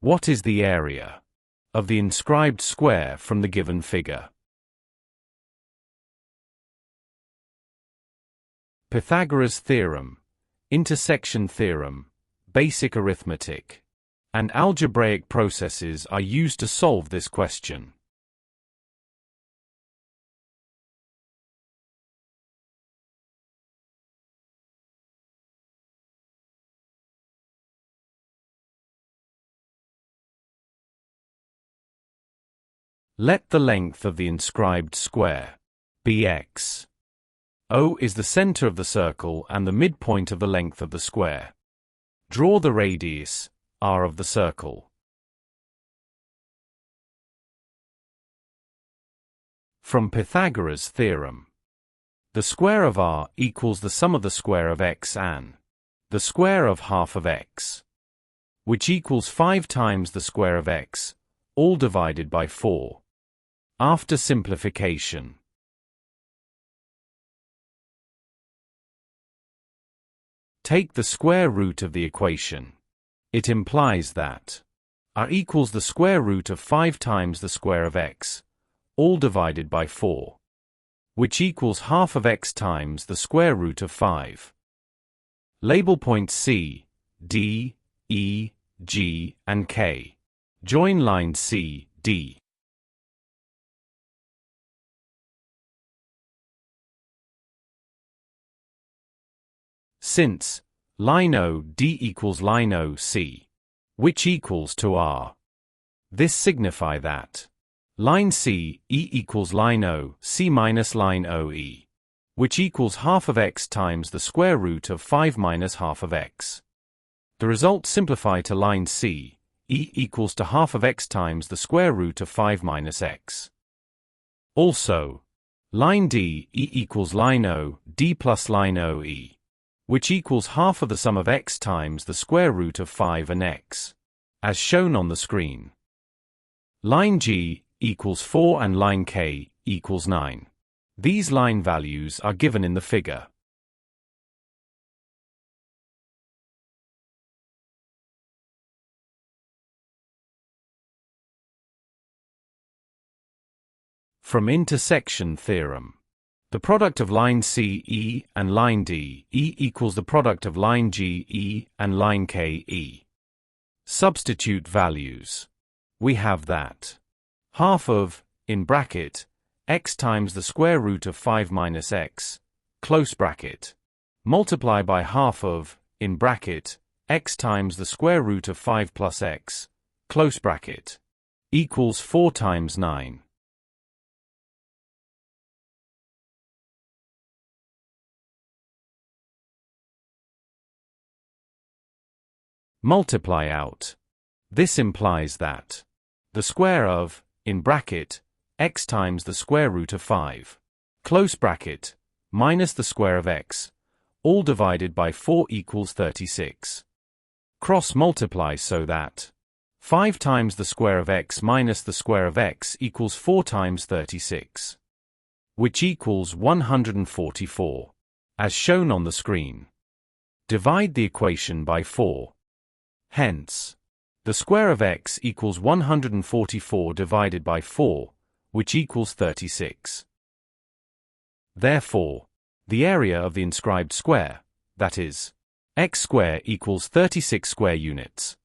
What is the area of the inscribed square from the given figure? Pythagoras' theorem, intersection theorem, basic arithmetic, and algebraic processes are used to solve this question. Let the length of the inscribed square be x. O is the center of the circle and the midpoint of the length of the square. Draw the radius, r, of the circle. From Pythagoras' theorem, the square of r equals the sum of the square of x and the square of half of x, which equals 5 times the square of x, all divided by 4. After simplification, take the square root of the equation. It implies that r equals the square root of 5 times the square of x, all divided by 4, which equals half of x times the square root of 5. Label points C, D, E, G, and K. Join lines C, D. Since line OD equals line OC, which equals to R, this signify that line CE equals line OC minus line OE, which equals half of x times the square root of 5 minus half of x. The result simplify to line CE equals to half of x times the square root of 5 minus x. Also, line DE equals line OD plus line OE, which equals half of the sum of x times the square root of 5 and x, as shown on the screen. Line G equals 4 and line K equals 9. These line values are given in the figure. From intersection theorem, the product of line CE and line DE equals the product of line GE and line KE. Substitute values. We have that half of, in bracket, x times the square root of 5 minus x, close bracket, multiply by half of, in bracket, x times the square root of 5 plus x, close bracket, equals 4 times 9. Multiply out. This implies that the square of, in bracket, x times the square root of 5, close bracket, minus the square of x, all divided by 4 equals 36. Cross multiply so that 5 times the square of x minus the square of x equals 4 times 36, which equals 144, as shown on the screen. Divide the equation by 4. Hence, the square of x equals 144 divided by 4, which equals 36. Therefore, the area of the inscribed square, that is, x square equals 36 square units.